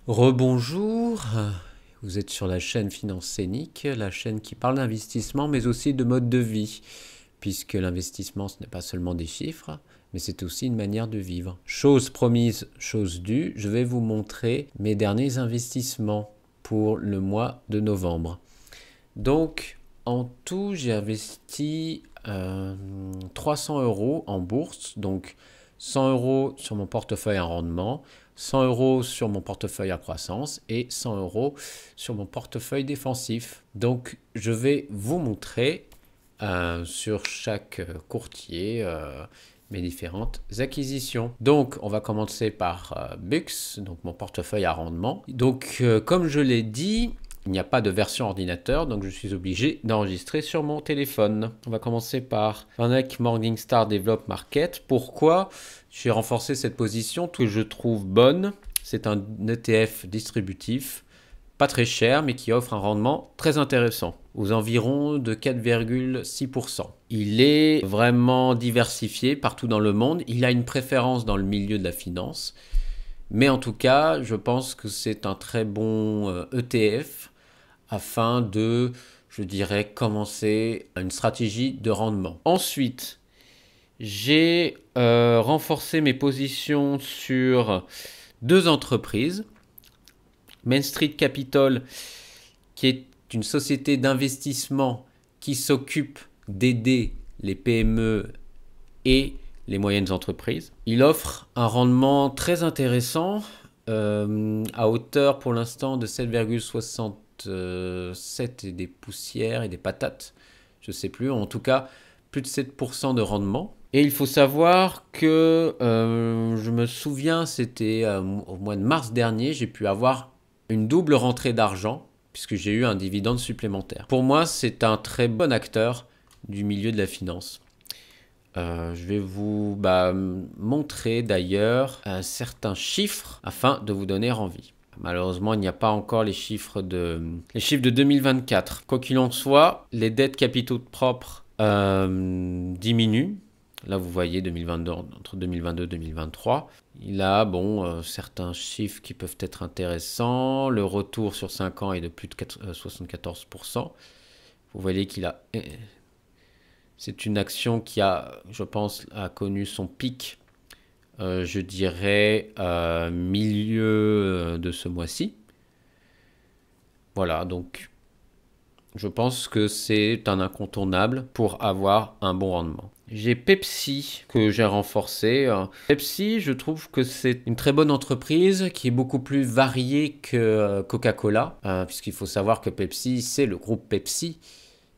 Rebonjour, vous êtes sur la chaîne Finance Scénique, la chaîne qui parle d'investissement mais aussi de mode de vie, puisque l'investissement ce n'est pas seulement des chiffres, mais c'est aussi une manière de vivre. Chose promise, chose due, je vais vous montrer mes derniers investissements pour le mois de novembre. Donc en tout j'ai investi 300 € en bourse, donc 100 € sur mon portefeuille à rendement, 100 € sur mon portefeuille à croissance et 100 € sur mon portefeuille défensif. Donc je vais vous montrer sur chaque courtier mes différentes acquisitions. Donc on va commencer par Bux, donc mon portefeuille à rendement. Donc comme je l'ai dit, il n'y a pas de version ordinateur, donc je suis obligé d'enregistrer sur mon téléphone. On va commencer par Vanek Morningstar Develop Market. Pourquoi j'ai renforcé cette position que je trouve bonne? C'est un ETF distributif, pas très cher, mais qui offre un rendement très intéressant, aux environs de 4,6%. Il est vraiment diversifié partout dans le monde. Il a une préférence dans le milieu de la finance. Mais en tout cas, je pense que c'est un très bon ETF afin de, je dirais, commencer une stratégie de rendement. Ensuite, j'ai renforcé mes positions sur deux entreprises. Main Street Capital, qui est une société d'investissement qui s'occupe d'aider les PME et les moyennes entreprises. Il offre un rendement très intéressant à hauteur pour l'instant de 7,67 et des poussières et des patates, je ne sais plus, en tout cas plus de 7% de rendement. Et il faut savoir que je me souviens, c'était au mois de mars dernier, j'ai pu avoir une double rentrée d'argent puisque j'ai eu un dividende supplémentaire. Pour moi, c'est un très bon acteur du milieu de la finance. Je vais vous montrer d'ailleurs certains chiffres afin de vous donner envie. Malheureusement, il n'y a pas encore les chiffres de 2024. Quoi qu'il en soit, les dettes capitaux propres diminuent. Là, vous voyez 2022, entre 2022 et 2023. Il a certains chiffres qui peuvent être intéressants. Le retour sur 5 ans est de plus de 74%. Vous voyez qu'il a... C'est une action qui a, je pense, a connu son pic, je dirais, milieu de ce mois-ci. Voilà, donc je pense que c'est un incontournable pour avoir un bon rendement. J'ai Pepsi que j'ai renforcé. Pepsi, je trouve que c'est une très bonne entreprise qui est beaucoup plus variée que Coca-Cola, puisqu'il faut savoir que Pepsi, c'est le groupe Pepsi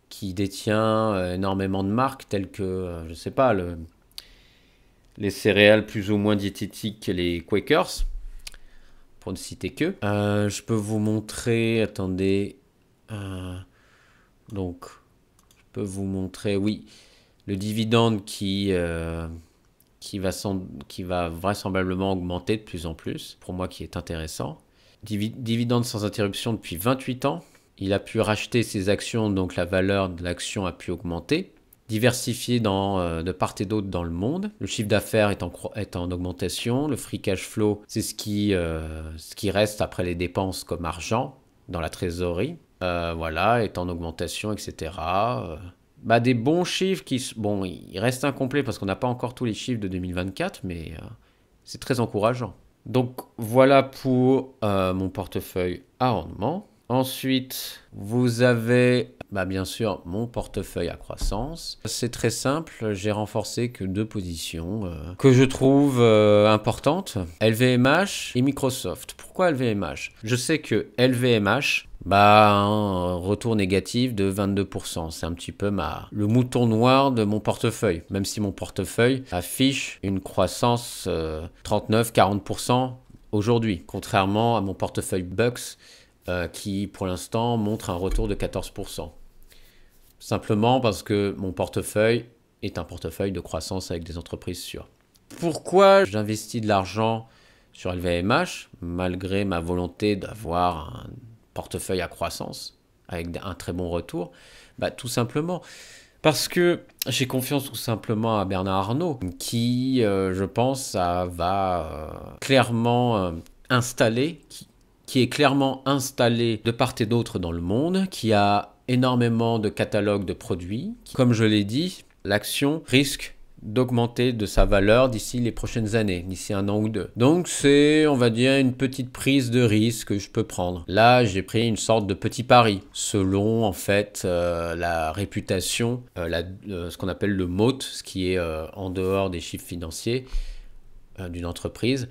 qui détient énormément de marques telles que, je ne sais pas, les céréales plus ou moins diététiques, les Quakers, pour ne citer que. Je peux vous montrer, attendez, donc, je peux vous montrer, oui, le dividende qui va vraisemblablement augmenter de plus en plus, pour moi qui est intéressant. Dividende sans interruption depuis 28 ans. Il a pu racheter ses actions, donc la valeur de l'action a pu augmenter. Diversifié de part et d'autre dans le monde. Le chiffre d'affaires est en augmentation. Le free cash flow, c'est ce qui reste après les dépenses comme argent dans la trésorerie. Voilà, est en augmentation, etc. Des bons chiffres qui... Bon, il reste incomplet parce qu'on n'a pas encore tous les chiffres de 2024, mais c'est très encourageant. Donc voilà pour mon portefeuille à rendement. Ensuite, vous avez bien sûr mon portefeuille à croissance. C'est très simple, j'ai renforcé que deux positions que je trouve importantes. LVMH et Microsoft. Pourquoi LVMH? Je sais que LVMH, un retour négatif de 22%. C'est un petit peu le mouton noir de mon portefeuille. Même si mon portefeuille affiche une croissance 39-40% aujourd'hui. Contrairement à mon portefeuille Bux, qui pour l'instant montre un retour de 14%. Simplement parce que mon portefeuille est un portefeuille de croissance avec des entreprises sûres. Pourquoi j'investis de l'argent sur LVMH malgré ma volonté d'avoir un portefeuille à croissance avec un très bon retour? Tout simplement parce que j'ai confiance tout simplement à Bernard Arnault qui, je pense, va clairement installer, qui est clairement installée de part et d'autre dans le monde, qui a énormément de catalogues de produits. Comme je l'ai dit, l'action risque d'augmenter de sa valeur d'ici les prochaines années, d'ici 1 an ou 2. Donc c'est, on va dire, une petite prise de risque que je peux prendre. Là, j'ai pris une sorte de petit pari, selon en fait la réputation, ce qu'on appelle le moat, ce qui est en dehors des chiffres financiers d'une entreprise.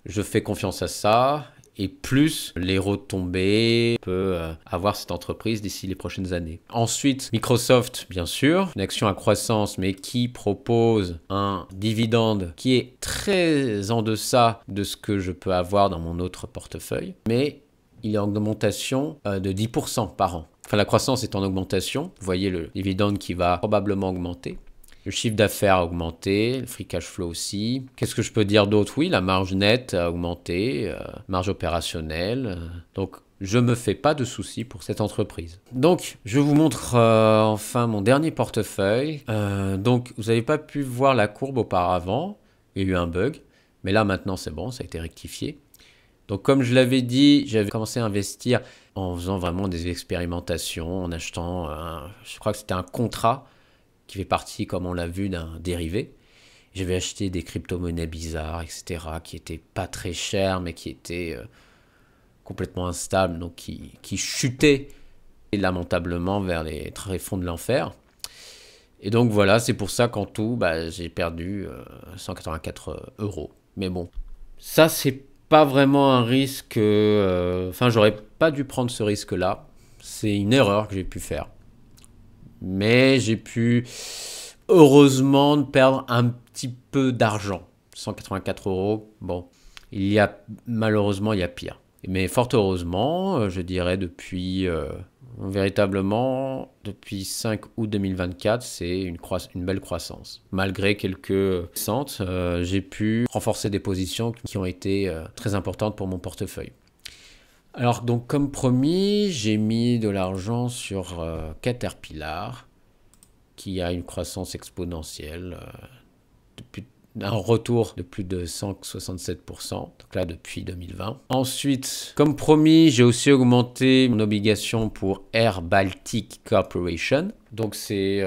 Je fais confiance à ça. Et plus les retombées peut avoir cette entreprise d'ici les prochaines années. Ensuite, Microsoft, bien sûr, une action à croissance, mais qui propose un dividende qui est très en deçà de ce que je peux avoir dans mon autre portefeuille, mais il est en augmentation de 10% par an. Enfin, la croissance est en augmentation. Vous voyez le dividende qui va probablement augmenter. Le chiffre d'affaires a augmenté, le free cash flow aussi. Qu'est-ce que je peux dire d'autre? Oui, la marge nette a augmenté, marge opérationnelle. Donc, je ne me fais pas de soucis pour cette entreprise. Donc, je vous montre enfin mon dernier portefeuille. Donc, vous n'avez pas pu voir la courbe auparavant. Il y a eu un bug. Mais là, maintenant, c'est bon, ça a été rectifié. Donc, comme je l'avais dit, j'avais commencé à investir en faisant vraiment des expérimentations, en achetant, je crois que c'était un contrat qui fait partie, comme on l'a vu, d'un dérivé. J'avais acheté des crypto-monnaies bizarres, etc., qui n'étaient pas très chères, mais qui étaient complètement instables, donc qui chutaient lamentablement vers les tréfonds de l'enfer. Et donc voilà, c'est pour ça qu'en tout, j'ai perdu 184 €. Mais bon, ça, c'est pas vraiment un risque... Enfin, j'aurais pas dû prendre ce risque-là. C'est une erreur que j'ai pu faire. Mais j'ai pu, heureusement, perdre un petit peu d'argent. 184 €, bon, malheureusement, il y a pire. Mais fort heureusement, je dirais véritablement, depuis 5 août 2024, c'est une belle croissance. Malgré quelques descentes, j'ai pu renforcer des positions qui ont été très importantes pour mon portefeuille. Alors, donc, comme promis, j'ai mis de l'argent sur Caterpillar, qui a une croissance exponentielle, un retour de plus de 167%, donc là, depuis 2020. Ensuite, comme promis, j'ai aussi augmenté mon obligation pour Air Baltic Corporation. Donc, c'est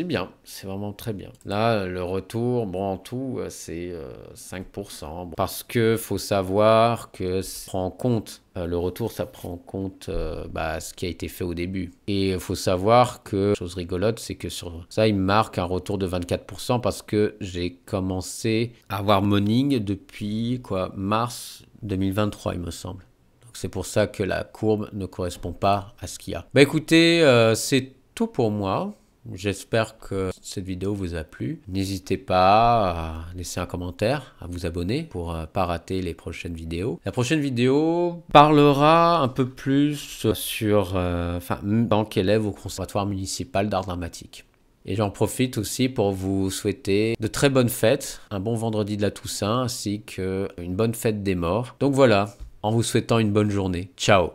bien, c'est vraiment très bien. Là, le retour, bon, en tout, c'est 5%. Parce que faut savoir que ça prend en compte, le retour, ça prend en compte ce qui a été fait au début. Et il faut savoir que, chose rigolote, c'est que sur ça, il marque un retour de 24% parce que j'ai commencé à avoir Morning depuis mars 2023, il me semble. Donc, c'est pour ça que la courbe ne correspond pas à ce qu'il y a. Écoutez, c'est tout pour moi. J'espère que cette vidéo vous a plu. N'hésitez pas à laisser un commentaire, à vous abonner pour ne pas rater les prochaines vidéos. La prochaine vidéo parlera un peu plus sur tant qu'élève au Conservatoire municipal d'art dramatique. Et j'en profite aussi pour vous souhaiter de très bonnes fêtes, un bon vendredi de la Toussaint ainsi qu'une bonne fête des morts. Donc voilà, en vous souhaitant une bonne journée. Ciao!